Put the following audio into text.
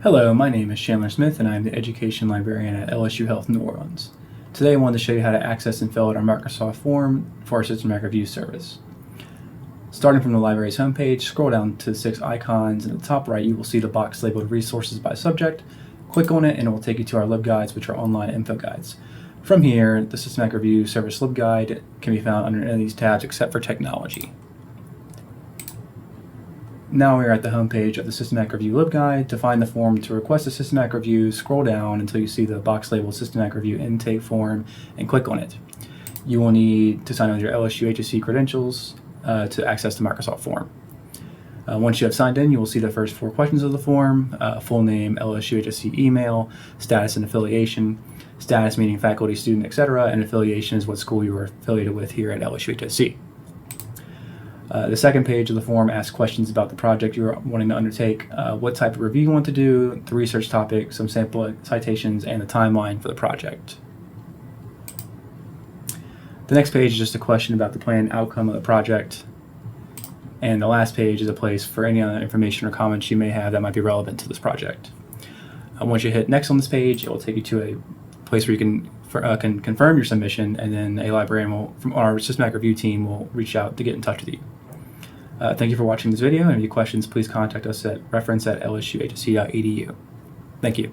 Hello, my name is Chandler Smith and I am the Education Librarian at LSU Health New Orleans. Today I wanted to show you how to access and fill out our Microsoft form for our Systematic Review service. Starting from the library's homepage, scroll down to 6 icons. In the top right you will see the box labeled Resources by Subject. Click on it and it will take you to our LibGuides, which are online info guides. From here, the Systematic Review Service LibGuide can be found under any of these tabs except for Technology. Now we are at the home page of the Systematic Review LibGuide. To find the form to request a Systematic Review, scroll down until you see the box labeled Systematic Review Intake Form and click on it. You will need to sign in with your LSU HSC credentials to access the Microsoft form. Once you have signed in, you will see the first 4 questions of the form: full name, LSU HSC email, status and affiliation, status meaning faculty, student, etc., and affiliation is what school you are affiliated with here at LSU HSC. The second page of the form asks questions about the project you're wanting to undertake, what type of review you want to do, the research topic, some sample citations, and the timeline for the project. The next page is just a question about the planned outcome of the project, and the last page is a place for any other information or comments you may have that might be relevant to this project. Once you hit next on this page, it will take you to a place where you can confirm your submission, and then a librarian from our Systematic Review team will reach out to get in touch with you. Thank you for watching this video, and if you have any questions, please contact us at reference@lsuhsc.edu. Thank you.